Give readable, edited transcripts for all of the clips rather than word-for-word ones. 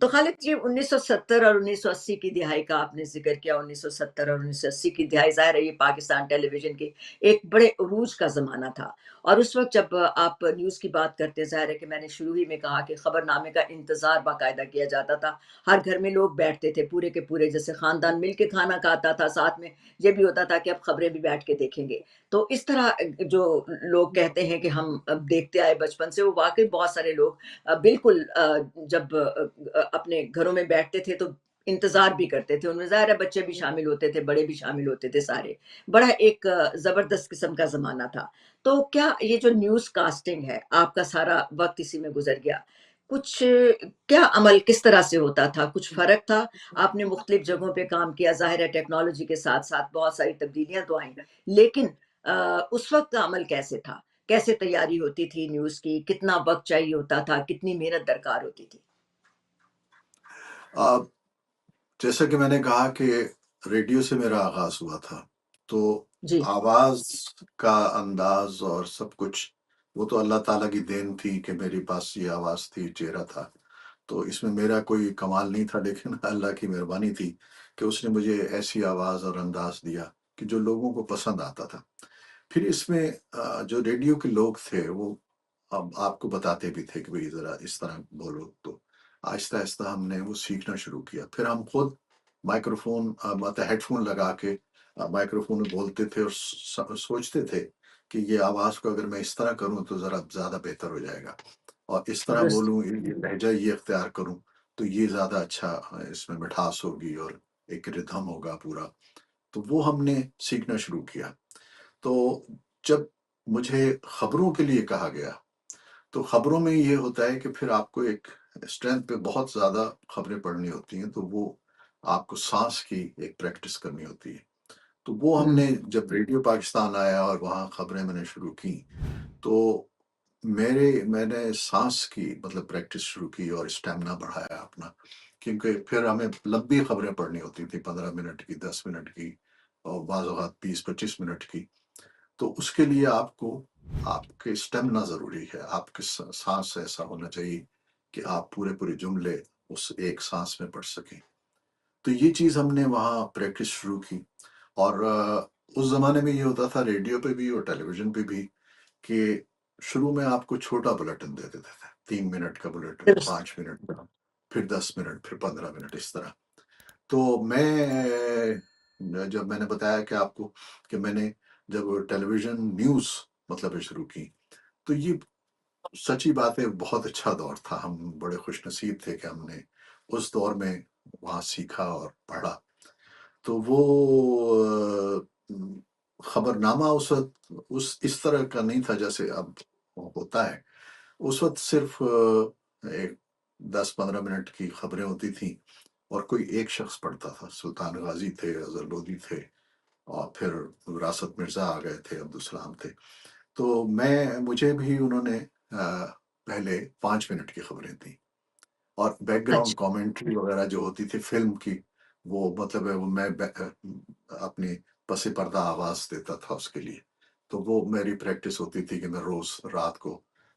तो खालिद जी 1970 और 1980 की दिहाई का आपने ज़िक्र किया। 1970 और 1980 की दिहाई ज़ाहिर है ये पाकिस्तान टेलीविज़न की एक बड़े उरूज का ज़माना था। और उस वक़्त जब आप न्यूज़ की बात करते हैं, ज़ाहिर है कि मैंने शुरू ही में कहा कि खबरनामे का इंतज़ार बाकायदा किया जाता था। हर घर में लोग बैठते थे पूरे के पूरे, जैसे ख़ानदान मिल के खाना खाता था, साथ में ये भी होता था कि अब खबरें भी बैठ के देखेंगे। तो इस तरह जो लोग कहते हैं कि हम अब देखते आए बचपन से, वो वाक़ई बहुत सारे लोग बिल्कुल जब अपने घरों में बैठते थे तो इंतज़ार भी करते थे। उनमें ज़ाहिर है बच्चे भी शामिल होते थे, बड़े भी शामिल होते थे सारे। बड़ा एक ज़बरदस्त किस्म का ज़माना था। तो क्या ये जो न्यूज़ कास्टिंग है, आपका सारा वक़्त इसी में गुज़र गया। कुछ क्या अमल किस तरह से होता था? कुछ फ़र्क था? आपने मुख्तलिफ़ जगहों पे काम किया, ज़ाहिर है टेक्नोलॉजी के साथ-साथ बहुत सारी तब्दीलियाँ तो आईं। लेकिन उस वक़्त का अमल कैसे था? कैसे तैयारी होती थी न्यूज़ की? कितना वक़्त चाहिए होता था? कितनी मेहनत दरकार होती थी? अ, जैसा कि मैंने कहा कि रेडियो से मेरा आगाज़ हुआ था, तो जी, आवाज़ का अंदाज़ और सब कुछ, वो तो अल्लाह ताला की देन थी कि मेरे पास ये आवाज़ थी, चेहरा था। तो इसमें मेरा कोई कमाल नहीं था, लेकिन अल्लाह की मेहरबानी थी कि उसने मुझे ऐसी आवाज़ और अंदाज़ दिया कि जो लोगों को पसंद आता था। फिर इसमें जो रेडियो के लोग थे वो अब आपको बताते भी थे कि भई ज़रा इस तरह बोलो, तो आहिस्ता-आहिस्ता हमने वो सीखना शुरू किया। फिर हम खुद माइक्रोफ़ोन मतलब हेडफ़ोन लगा के माइक्रोफ़ोन में बोलते थे और सोचते थे कि ये आवाज़ को अगर मैं इस तरह करूँ तो ज़रा ज़्यादा बेहतर हो जाएगा, और इस तरह दुरुस्त। बोलूँ, ये लहज़ा ये इख्तियार करूँ तो ये ज़्यादा अच्छा इसमें मिठास होगी और एक रिदम होगा पूरा। तो वो हमने सीखना शुरू किया। तो जब मुझे खबरों के लिए कहा गया, तो खबरों में ये होता है कि फिर आपको एक स्ट्रेंथ पे बहुत ज़्यादा खबरें पढ़नी होती हैं, तो वो आपको साँस की एक प्रैक्टिस करनी होती है। तो वो हुँ, हमने जब रेडियो पाकिस्तान आया और वहाँ खबरें मैंने शुरू की, तो मैंने साँस की मतलब प्रैक्टिस शुरू की और स्टैमिना बढ़ाया अपना, क्योंकि फिर हमें लंबी खबरें पढ़नी होती थी, 15 मिनट की, 10 मिनट की और बाज़ औक़ात 20-25 मिनट की। तो उसके लिए आपको आपके स्टेमिना ज़रूरी है, आपके साँस ऐसा होना चाहिए कि आप पूरे-पूरे जुमले उस एक साँस में पढ़ सकें। तो ये चीज़ हमने वहाँ प्रैक्टिस शुरू की, और उस ज़माने में ये होता था रेडियो पे भी और टेलीविज़न पे भी कि शुरू में आपको छोटा बुलेटिन दे देते थे, 3 मिनट का बुलेटिन, दुरुस्त। 5 मिनट का, फिर 10 मिनट, फिर 15 मिनट, इस तरह। तो मैं जब मैंने बताया कि आपको कि मैंने जब टेलीविज़न न्यूज़ मतलब शुरू की, तो ये सच्ची बात है बहुत अच्छा दौर था। हम बड़े खुशनसीब थे कि हमने उस दौर में वहाँ सीखा और पढ़ा। तो वो खबरनामा उस वक़्त उस इस तरह का नहीं था जैसे अब होता है। उस वक़्त सिर्फ़ एक 10-15 मिनट की खबरें होती थीं और कोई एक शख़्स पढ़ता था। सुल्तान गाज़ी थे, अज़हर लोदी थे और फिर विरासत मिर्ज़ा आ गए थे, अब्दुल सलाम थे। तो मुझे भी उन्होंने पहले 5 मिनट की खबरें दी, और बैकग्राउंड अच्छा, कमेंट्री वग़ैरह जो होती थी फ़िल्म की, वो मतलब है वो अपनी पस पर्दा आवाज़ देता था उसके लिए। तो वो मेरी प्रैक्टिस होती थी कि मैं रोज़ रात को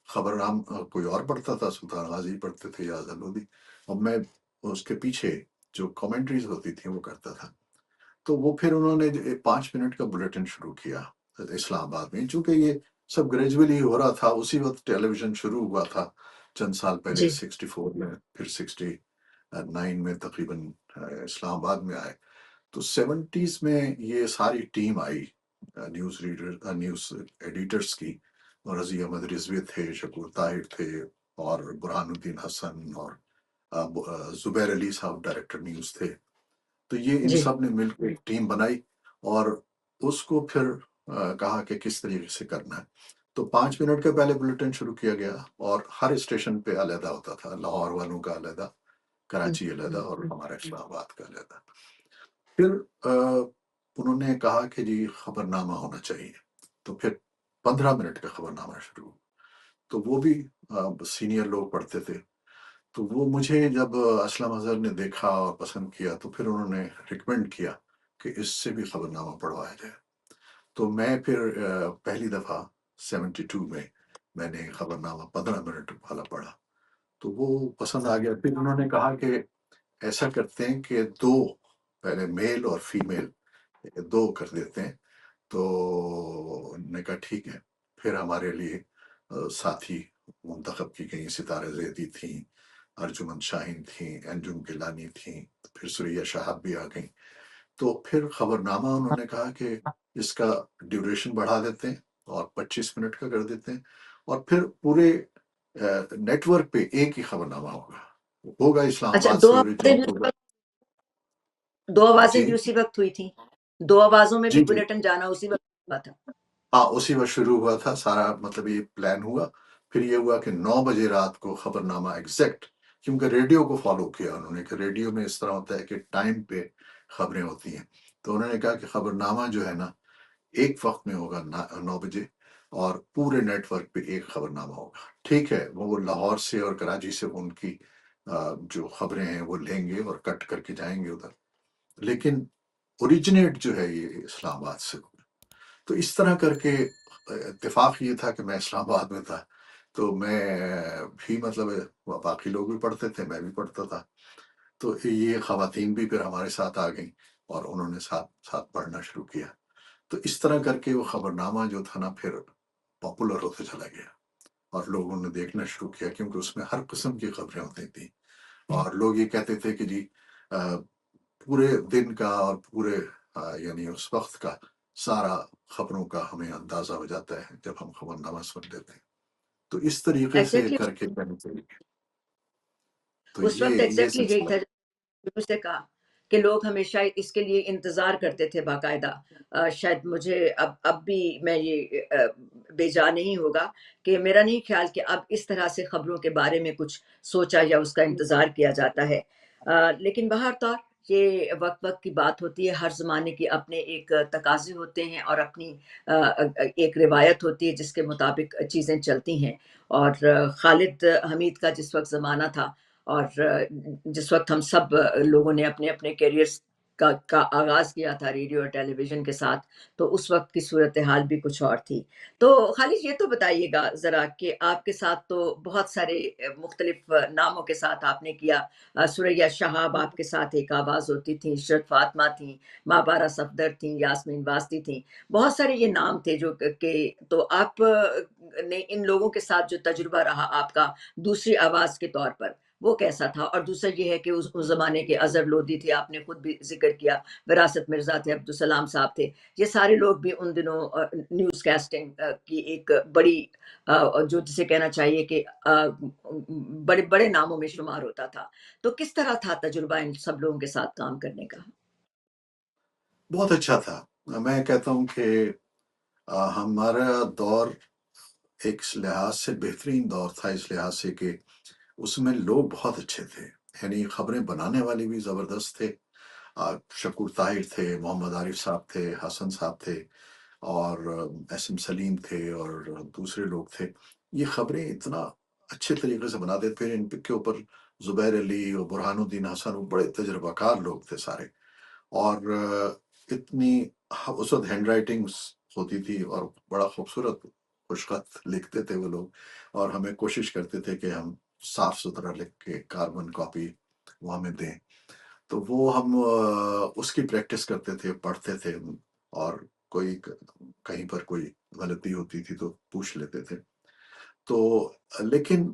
कोई और पढ़ता था, सुल्तान गाज़ी पढ़ते थे या अज़हर लोदी, और मैं उसके पीछे जो कमेंट्रीज़ होती थी वो करता था। तो वो फिर उन्होंने 5 मिनट का बुलेटिन शुरू किया इस्लामाबाद में। चूँकि ये सब ग्रेजुअली हो रहा था, उसी वक़्त टेलीविज़न शुरू हुआ था, चंद साल पहले जी, 64 में, फिर 69 में तकरीबन इस्लामाबाद में आए। तो 70s में ये सारी टीम आई न्यूज़ एडिटर्स की, और रज़ी अहमद रिज़वी थे, शकूर ताहिर थे और बुरहानुद्दीन हसन और ज़ुबैर अली साहब डायरेक्टर न्यूज़ थे। तो ये इन जी, सब ने मिलकर एक टीम बनाई और उसको फिर कहा कि किस तरीके से करना है। तो 5 मिनट का पहले बुलेटिन शुरू किया गया और हर स्टेशन पे अलहदा होता था। लाहौर वालों का अलहदा, हुँ, कराची अलहदा और हमारा इस्लामाबाद का अलहदा। फिर उन्होंने कहा कि जी खबरनामा होना चाहिए। तो फिर 15 मिनट का खबरनामा शुरू। तो वो भी सीनियर लोग पढ़ते थे। तो वो मुझे जब असलम अज़हर ने देखा और पसंद किया, तो फिर उन्होंने रिकमेंड किया कि इससे भी खबरनामा पढ़वाया जाए। तो मैं फिर पहली दफ़ा 72 में मैंने खबरनामा 15 मिनट वाला पढ़ा। تو وہ پسند آ گیا۔ پھر انہوں نے کہا کہ ایسا کرتے ہیں کہ 2 پہلے میل اور فیمیل 2 کر دیتے ہیں۔ تو انہوں نے کہا ٹھیک ہے۔ پھر ہمارے لیے ساتھی منتخب کی گئیں، ستارہ زیدی تھیں، ارجمن شاہین تھیں، انجم گیلانی تھیں، پھر سریہ شہاب بھی آ گئیں۔ تو پھر خبرنامہ انہوں نے کہا کہ اس کا ڈیوریشن بڑھا دیتے ہیں اور 25 منٹ کا کر دیتے ہیں، اور پھر پورے نیٹ ورک پہ ایک ہی خبرنامہ ہوگا اسلام اچھا، آباد دو سے آوازیں اوریجنیٹ بھی ہوگا۔ دو آوازیں جی بھی اسی وقت ہوئی تھیں؟ 2 آوازوں میں بھی جی جی بلیٹن جانا اسی وقت ہوا تھا؟ ہاں، اسی وقت شروع ہوا تھا سارا، مطلب یہ پلان ہوا۔ پھر یہ ہوا کہ 9 بجے رات کو خبرنامہ ایگزیکٹ، کیونکہ ریڈیو کو فالو کیا انہوں نے، کہ ریڈیو میں اس طرح ہوتا ہے کہ ٹائم پہ خبریں ہوتی ہیں۔ تو انہوں نے کہا کہ خبرنامہ جو ہے نا ایک وقت میں ہوگا 9 بجے، اور پورے نیٹ ورک پہ ایک خبرنامہ ہوگا۔ ٹھیک ہے، وہ لاہور سے اور کراچی سے ان کی جو خبریں ہیں وہ لیں گے اور کٹ کر کے جائیں گے ادھر، لیکن اوریجنیٹ جو ہے یہ اسلام آباد سے ہوگا۔ تو اس طرح کر کے اتفاق یہ تھا کہ میں اسلام آباد میں تھا، تو میں بھی مطلب باقی لوگ بھی پڑھتے تھے، میں بھی پڑھتا تھا، تو یہ خواتین بھی پھر ہمارے ساتھ آ گئیں اور انہوں نے ساتھ ساتھ پڑھنا شروع کیا۔ تو اس طرح کر کے وہ خبرنامہ جو تھا نا پھر پاپولر ہوتے چلا گیا، اور لوگوں نے دیکھنا شروع کیا، کیونکہ اس میں ہر قسم کی خبریں ہوتی تھیں، اور لوگ یہ کہتے تھے کہ جی پورے دن کا اور پورے یعنی اس وقت کا سارا خبروں کا ہمیں اندازہ ہو جاتا ہے جب ہم خبرنامہ سن لیتے ہیں۔ تو اس طریقے سے ایگزیکٹلی کر کے کرنا چاہیے۔ تو اس وقت یہ ایگزیکٹلی یہی سلسلہ۔ تھا شروع سے کہا کہ لوگ ہمیشہ اس کے لیے انتظار کرتے تھے باقاعدہ۔ شاید مجھے اب بھی میں یہ بے جا نہیں ہوگا کہ میرا نہیں خیال کہ اب اس طرح سے خبروں کے بارے میں کچھ سوچا یا اس کا انتظار کیا جاتا ہے۔ لیکن بہرطور یہ وقت وقت کی بات ہوتی ہے، ہر زمانے کی اپنے ایک تقاضے ہوتے ہیں اور اپنی ایک روایت ہوتی ہے جس کے مطابق چیزیں چلتی ہیں۔ اور خالد حمید کا جس وقت زمانہ تھا، اور جس وقت ہم سب لوگوں نے اپنے اپنے کیریئرز کا آغاز کیا تھا ریڈیو اور ٹیلی ویژن کے ساتھ، تو اس وقت کی صورتحال بھی کچھ اور تھی۔ تو خالد یہ تو بتائیے گا ذرا کہ آپ کے ساتھ تو بہت سارے مختلف ناموں کے ساتھ آپ نے کیا۔ سریہ شہاب آپ کے ساتھ ایک آواز ہوتی تھی، عشرت فاطمہ تھیں، مابارہ صفدر تھیں، یاسمین واسطی تھیں، بہت سارے یہ نام تھے جو کہ تو آپ نے ان لوگوں کے ساتھ جو تجربہ رہا آپ کا دوسری آواز کے طور پر، وہ کیسا تھا؟ اور دوسرا یہ ہے کہ اس زمانے کے اظہر لودھی تھے، آپ نے خود بھی ذکر کیا، وراثت مرزا تھے، عبدالسلام صاحب تھے، یہ سارے لوگ بھی ان دنوں نیوز کاسٹنگ کی ایک بڑی جو جسے کہنا چاہیے کہ بڑے بڑے ناموں میں شمار ہوتا تھا۔ تو کس طرح تھا تجربہ ان سب لوگوں کے ساتھ کام کرنے کا؟ بہت اچھا تھا۔ میں کہتا ہوں کہ ہمارا دور ایک لحاظ سے بہترین دور تھا، اس لحاظ سے کہ اس میں لوگ بہت اچھے تھے، یعنی خبریں بنانے والے بھی زبردست تھے۔ شکور طاہر تھے، محمد عارف صاحب تھے، حسن صاحب تھے، اور ایس ایم سلیم تھے، اور دوسرے لوگ تھے۔ یہ خبریں اتنا اچھے طریقے سے بنا دیتے، پھر ان کے اوپر زبیر علی اور برہان الدین حسن، وہ بڑے تجربہ کار لوگ تھے سارے، اور اتنی اس وقت ہینڈ رائٹنگ ہوتی تھی، اور بڑا خوبصورت خوشخط لکھتے تھے وہ لوگ، اور ہمیں کوشش کرتے تھے کہ ہم صاف ستھرا لکھ کے کاربن کاپی وہ ہمیں دیں۔ تو وہ ہم اس کی پریکٹس کرتے تھے، پڑھتے تھے، اور کوئی کہیں پر کوئی غلطی ہوتی تھی تو پوچھ لیتے تھے۔ تو لیکن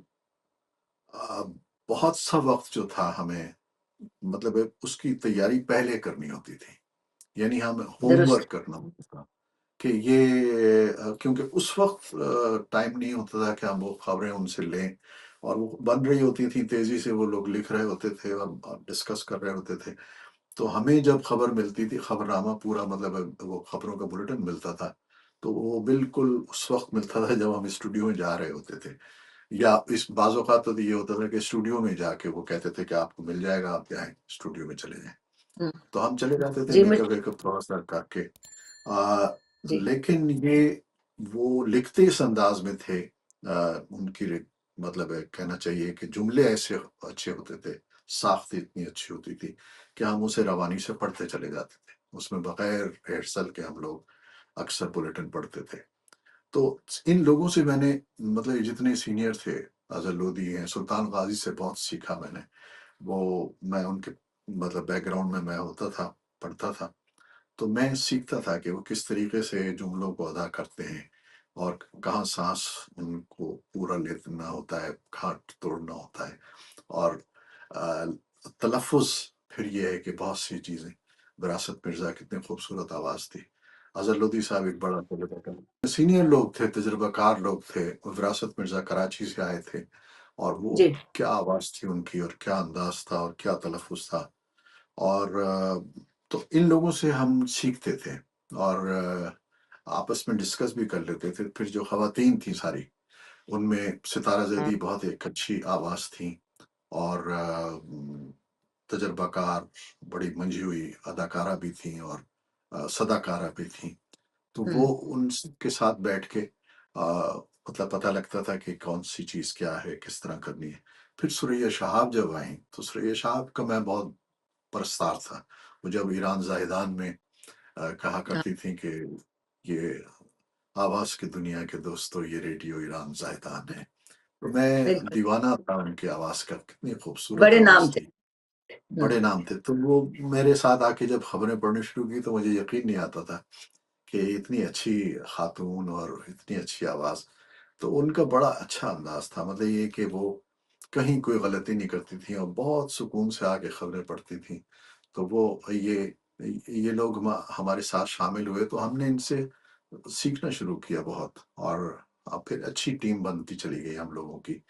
آ، بہت سا وقت جو تھا ہمیں، مطلب اس کی تیاری پہلے کرنی ہوتی تھی، یعنی ہمیں ہوم درست۔ ورک کرنا ہوتا تھا کہ یہ کیونکہ اس وقت ٹائم نہیں ہوتا تھا کہ ہم وہ خبریں ان سے لیں، اور وہ بن رہی ہوتی تھی تیزی سے، وہ لوگ لکھ رہے ہوتے تھے اور ڈسکس کر رہے ہوتے تھے۔ تو ہمیں جب خبر ملتی تھی، خبر نامہ پورا، مطلب وہ خبروں کا بلیٹن ملتا تھا، تو وہ بالکل اس وقت ملتا تھا جب ہم اسٹوڈیو میں جا رہے ہوتے تھے، یا اس بعض اوقات تو یہ ہوتا تھا کہ اسٹوڈیو میں جا کے وہ کہتے تھے کہ آپ کو مل جائے گا، آپ جائیں اسٹوڈیو میں چلے جائیں، ہم، تو ہم چلے جاتے تھے جی میک اپ مجھے ویک اپ تھوڑا سا کر کے۔ آ، جی لیکن یہ وہ لکھتے اس انداز میں تھے، ان کی مطلب ہے کہنا چاہیے کہ جملے ایسے اچھے ہوتے تھے، ساخت اتنی اچھی ہوتی تھی کہ ہم اسے روانی سے پڑھتے چلے جاتے تھے، اس میں بغیر ریہرسل کے ہم لوگ اکثر بلیٹن پڑھتے تھے۔ تو ان لوگوں سے میں نے، مطلب جتنے سینئر تھے، अज़हर लोदी हैं, सुल्तान गाज़ी से बहुत सीखा मैंने। मैं उनके मतलब बैकग्राउंड में मैं होता था, पढ़ता था, तो मैं सीखता था कि वो किस तरीके से जुमलों को अदा करते हैं और कहाँ साँस उनको पूरा लेना होता है, कहाँ तोड़ना होता है। और अ, तलफ़्फ़ुज़ फिर ये है कि बहुत सी चीज़ें, विरासत मिर्ज़ा कितनी खूबसूरत आवाज़ थी। अज़हर लोधी साहब एक बड़ा तजुर्बेकार सीनियर लोग थे, तजुर्बाकार लोग थे। विरासत मिर्ज़ा कराची से आए थे और वो जी, क्या आवाज़ थी उनकी और क्या अंदाज़ था और क्या तलफ़्फ़ुज़ था। और तो इन लोगों से हम सीखते थे और आपस में डिस्कस भी कर लेते थे। फिर जो ख़वातीन थीं सारी, उनमें सितारा ज़ैदी बहुत एक अच्छी आवाज़ थी और तजुर्बाकार, बड़ी मंझी हुई अदाकारा भी थीं और सदाकारा भी थीं। तो हुँ, वो उनके साथ बैठ के मतलब पता लगता था कि कौन-सी चीज़ क्या है, किस तरह करनी है। फिर सुरैया शहाब जब आईं, तो सुरैया शहाब का मैं बहुत परस्तार था। वो जब ईरान ज़ाहिदान में कहा हाँ, करती थीं कि ये आवाज़ की दुनिया के दोस्तों ये रेडियो ईरान ज़ाहिदान है। तो मैं बिल्कुल, दीवाना था उनकी आवाज़ का, कितनी खूबसूरत बड़े आवाज़ नाम थे। थी। हुँ, बड़े नाम थे, तो वो मेरे साथ आके जब खबरें पढ़नी शुरू की तो मुझे यकीन नहीं आता था कि इतनी अच्छी खातून और इतनी अच्छी आवाज़। तो उनका बड़ा अच्छा अंदाज़ था, मतलब ये कि वो कहीं कोई गलती नहीं करती थीं और बहुत सुकून से आके खबरें पढ़ती थीं। तो वो ये लोग हमारे साथ शामिल हुए तो हमने इनसे सीखना शुरू किया बहुत और फिर अच्छी टीम बनती चली गई हम लोगों की।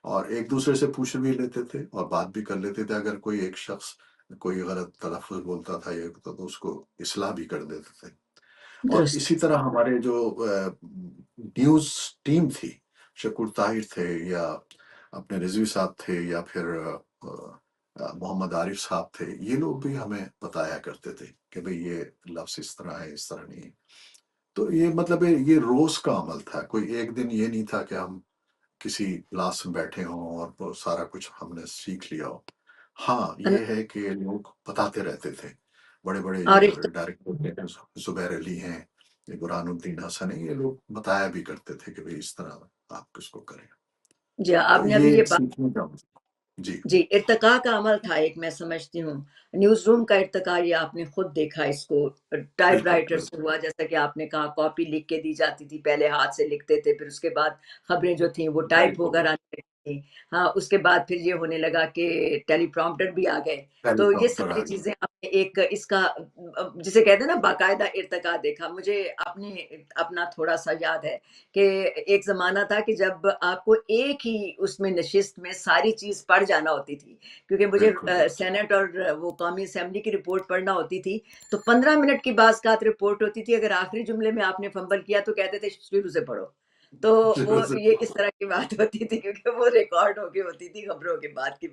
और एक-दूसरे से पूछ भी लेते थे और बात भी कर लेते थे। अगर कोई एक शख्स कोई गलत तलफ़्फ़ुज़ बोलता था या तो उसको इस्लाह भी कर देते थे। और दुरुस्त। इसी तरह हमारे जो न्यूज़ टीम थी, शकूर ताहिर थे या अपने रिज़वी साहब थे या फिर मोहम्मद आरिफ साहब थे, ये लोग भी हमें बताया करते थे कि भई ये लफ्ज़ इस तरह है, इस तरह नहीं है। तो ये मतलब ये रोज़ का अमल था, कोई एक दिन ये नहीं था कि हम किसी क्लास में बैठे हों और वो सारा कुछ हमने सीख लिया हो। हाँ, अन ये है कि लोग बताते रहते थे। बड़े-बड़े और जो एक तो डायरेक्टर थे, ज़ुबैर अली हैं, ये बुरहानुद्दीन हसन हैं, ये लोग बताया भी करते थे कि भई इस तरह आप इसको करें। जी, तो आपने अभी ये ये बात सीखने का जी, जी, इर्तिका का अमल था एक मैं समझती हूँ। न्यूज़ रूम का इर्तिका ये आपने खुद देखा इसको बिल्कुल, टाइपराइटर से बिल्कुल, हुआ जैसा कि आपने कहा कॉपी लिख के दी जाती थी, पहले हाथ से लिखते थे, फिर उसके बाद खबरें जो थीं वो टाइप बिल्कुल, होकर आने लगी थीं। हाँ, उसके बाद फिर ये होने लगा कि टेलीप्रॉम्प्टर भी आ गए। तो ये टेलीप्रॉम्प्टर सारी आ गए। चीज़ें आपने एक इसका जिसे कहते हैं ना बाकायदा इर्तिका देखा। मुझे अपना थोड़ा-सा याद है कि एक ज़माना था कि जब आपको एक ही उसमें नशिस्त में सारी चीज़ पढ़ जाना होती थी। क्योंकि मुझे बिल्कुल, बिल्कुल। सेनेट और वो कौमी असेंबली की रिपोर्ट पढ़ना होती थी, तो 15 मिनट की बात रिपोर्ट होती थी, अगर आखिरी जुमले में आपने फंबल किया तो कहते थे शुरू से पढ़ो। तो वो ज़रूर, ये ज़रूर। इस तरह की बात होती थी क्योंकि वो रिकॉर्ड होके होती थी खबरों के बाद की